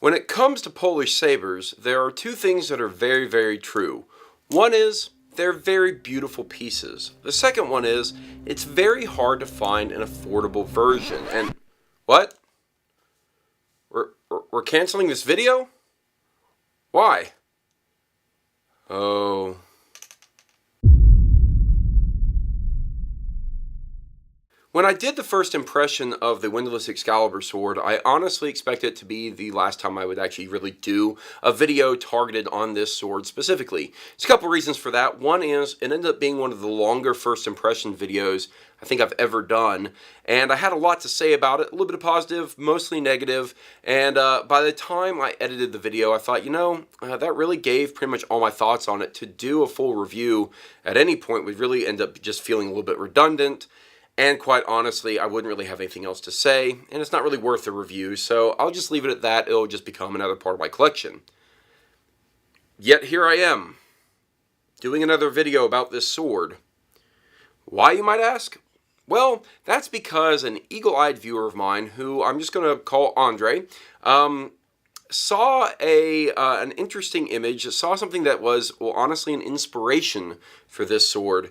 When it comes to Polish sabers, there are two things that are very, very true. One is they're very beautiful pieces. The second one is it's very hard to find an affordable version. And what? We're canceling this video? Why? Oh. When I did the first impression of the Windlass Excalibur sword, I honestly expected it to be the last time I would actually really do a video targeted on this sword specifically. There's a couple reasons for that. One is it ended up being one of the longer first impression videos I think I've ever done, and I had a lot to say about it, a little bit of positive, mostly negative, and by the time I edited the video, I thought, that really gave pretty much all my thoughts on it. To do a full review at any point would really end up just feeling a little bit redundant. And quite honestly, I wouldn't really have anything else to say, and it's not really worth a review, so I'll just leave it at that. It'll just become another part of my collection. Yet here I am, doing another video about this sword. Why, you might ask? Well, that's because an eagle-eyed viewer of mine, who I'm just going to call Andre, saw an interesting image, saw something that was, well, honestly, an inspiration for this sword.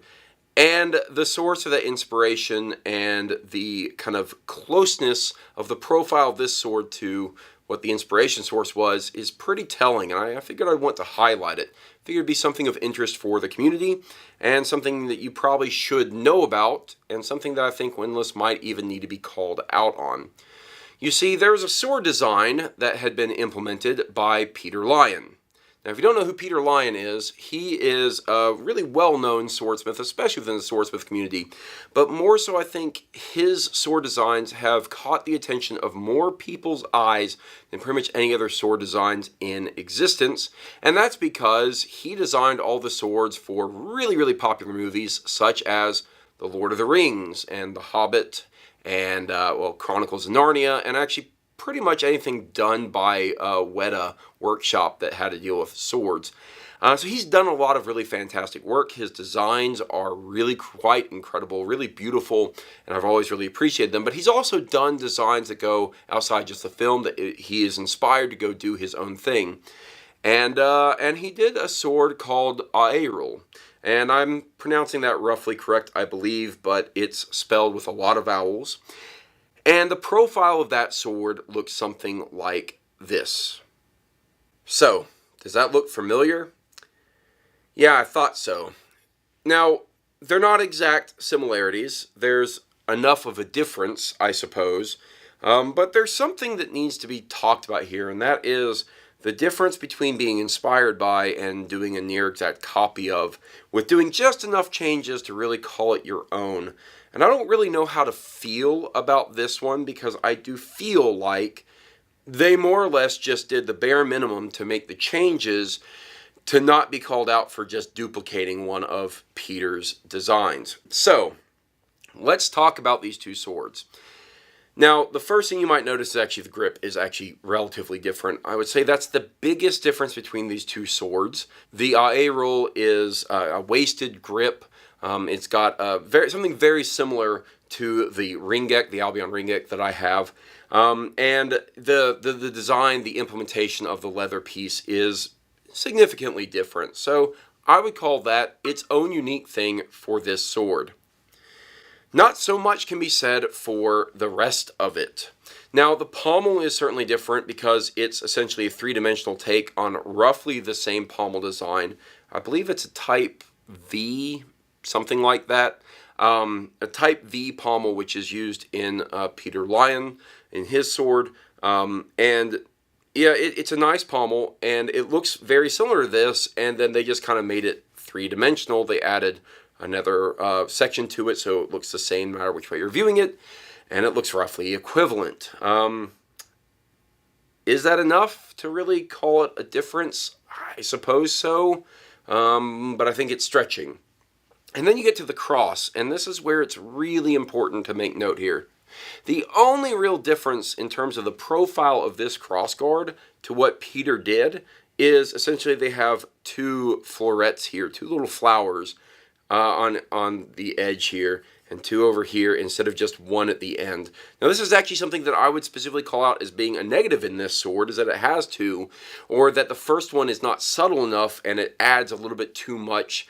And the source of that inspiration and the kind of closeness of the profile of this sword to what the inspiration source was is pretty telling, and I figured I'd want to highlight it. I figured it'd be something of interest for the community, and something that you probably should know about, and something that I think Windlass might even need to be called out on. You see, there was a sword design that had been implemented by Peter Lyon. Now, if you don't know who Peter Lyon is, he is a really well-known swordsmith, especially within the swordsmith community. But more so, I think his sword designs have caught the attention of more people's eyes than pretty much any other sword designs in existence. And that's because he designed all the swords for really, really popular movies, such as The Lord of the Rings and The Hobbit and, Chronicles of Narnia, and actually pretty much anything done by Weta Workshop that had to deal with swords. So he's done a lot of really fantastic work. His designs are really quite incredible, really beautiful, and I've always really appreciated them. But he's also done designs that go outside just the film, that he is inspired to go do his own thing. And he did a sword called Aerul. And I'm pronouncing that roughly correct, I believe, but it's spelled with a lot of vowels. And the profile of that sword looks something like this. So, does that look familiar? Yeah, I thought so. Now, they're not exact similarities. There's enough of a difference, I suppose. But there's something that needs to be talked about here, and that is the difference between being inspired by and doing a near exact copy of, with doing just enough changes to really call it your own. And I don't really know how to feel about this one, because I do feel like they more or less just did the bare minimum to make the changes to not be called out for just duplicating one of Peter's designs. So, let's talk about these two swords. Now, the first thing you might notice is actually the grip is actually relatively different. I would say that's the biggest difference between these two swords. The Aerul is a wasted grip. It's got something very similar to the Ringek, the Albion Ringek that I have. And the design, the implementation of the leather piece is significantly different. So I would call that its own unique thing for this sword. Not so much can be said for the rest of it. Now, the pommel is certainly different because it's essentially a three-dimensional take on roughly the same pommel design. I believe it's a Type V, something like that. A Type V pommel, which is used in Peter Lyon, in his sword. And yeah, it's a nice pommel, and it looks very similar to this, and then they just kind of made it three-dimensional. They added another section to it, so it looks the same no matter which way you're viewing it, and it looks roughly equivalent. Is that enough to really call it a difference? I suppose so, but I think it's stretching. And then you get to the cross, and this is where it's really important to make note here. The only real difference in terms of the profile of this crossguard to what Peter did is essentially they have two florets here, two little flowers on the edge here, and 2 over here instead of just 1 at the end. Now this is actually something that I would specifically call out as being a negative in this sword, is that it has 2, or that the first one is not subtle enough and it adds a little bit too much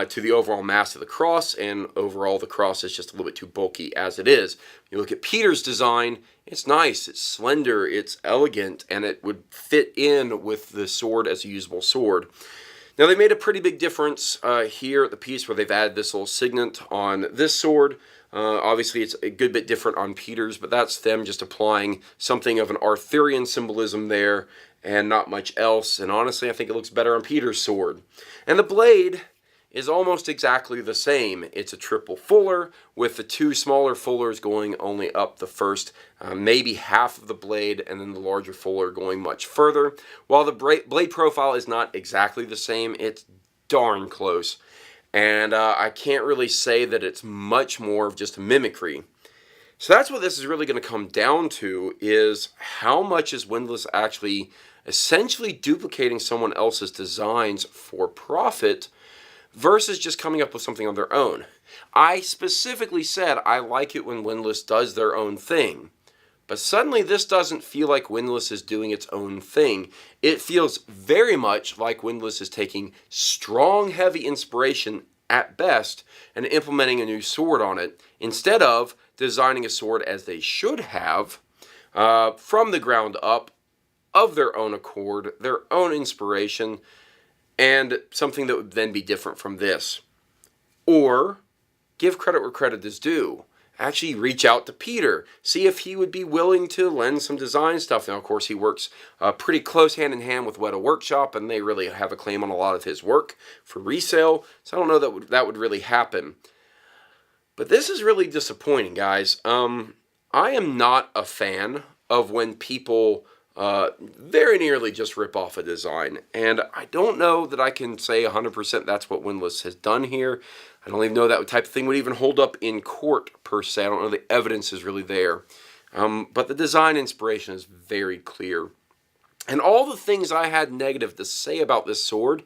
to the overall mass of the cross, and overall the cross is just a little bit too bulky as it is. You look at Peter's design, it's nice, it's slender, it's elegant, and it would fit in with the sword as a usable sword. Now they made a pretty big difference here at the piece where they've added this little signet on this sword. Obviously it's a good bit different on Peter's, but that's them just applying something of an Arthurian symbolism there and not much else. And honestly, I think it looks better on Peter's sword. And the blade is almost exactly the same. It's a triple fuller with the 2 smaller fullers going only up the first maybe half of the blade, and then the larger fuller going much further. While the blade profile is not exactly the same, it's darn close. And I can't really say that it's much more of just a mimicry. So that's what this is really going to come down to, is how much is Windlass actually essentially duplicating someone else's designs for profit versus just coming up with something on their own. I specifically said I like it when Windlass does their own thing. But suddenly this doesn't feel like Windlass is doing its own thing. It feels very much like Windlass is taking strong, heavy inspiration at best and implementing a new sword on it, instead of designing a sword as they should have from the ground up, of their own accord, their own inspiration, and something that would then be different from this. Or give credit where credit is due. Actually reach out to Peter. See if he would be willing to lend some design stuff. Now, of course, he works pretty close hand in hand with Weta Workshop, and they really have a claim on a lot of his work for resale. So I don't know that would really happen. But this is really disappointing, guys. I am not a fan of when people very nearly just rip off a design, and I don't know that I can say 100% that's what Windlass has done here. I don't even know that type of thing would even hold up in court per se. I don't know the evidence is really there, but the design inspiration is very clear, and all the things I had negative to say about this sword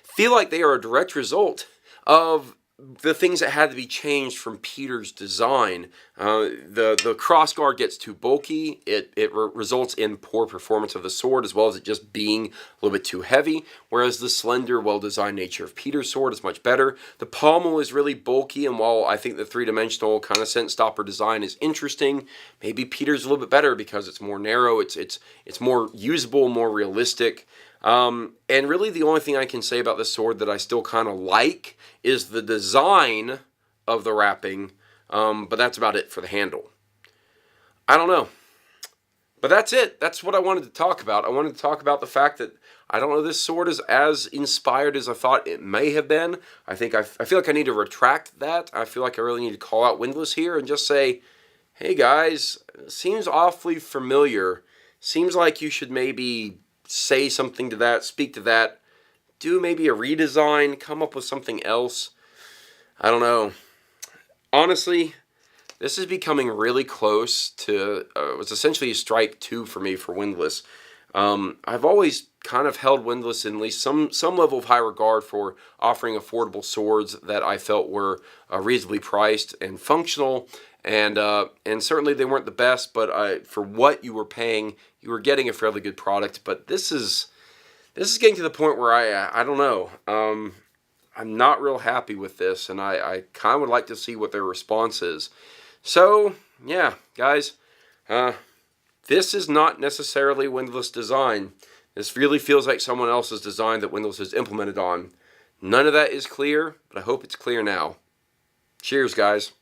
feel like they are a direct result of the things that had to be changed from Peter's design. The crossguard gets too bulky. It results in poor performance of the sword, as well as it just being a little bit too heavy, whereas the slender, well-designed nature of Peter's sword is much better. The pommel is really bulky, and while I think the three-dimensional kind of scent stopper design is interesting, maybe Peter's a little bit better because it's more narrow, it's more usable, more realistic. And really the only thing I can say about this sword that I still kind of like is the design of the wrapping, but that's about it for the handle. I don't know. But that's it. That's what I wanted to talk about. I wanted to talk about the fact that I don't know this sword is as inspired as I thought it may have been. I feel like I need to retract that. I feel like I really need to call out Windlass here and just say, hey guys, seems awfully familiar. Seems like you should maybe say something to that, speak to that, do maybe a redesign, come up with something else. I don't know. Honestly, this is becoming really close to, it was essentially a strike 2 for me for Windlass. I've always kind of held Windlass in at least some level of high regard for offering affordable swords that I felt were reasonably priced and functional, and certainly they weren't the best, but for what you were paying, you were getting a fairly good product. But this is getting to the point where I don't know. I'm not real happy with this, and I kind of would like to see what their response is. So yeah, guys, this is not necessarily Windlass design. This really feels like someone else's design that Windlass has implemented on. None of that is clear, but I hope it's clear now. Cheers, guys.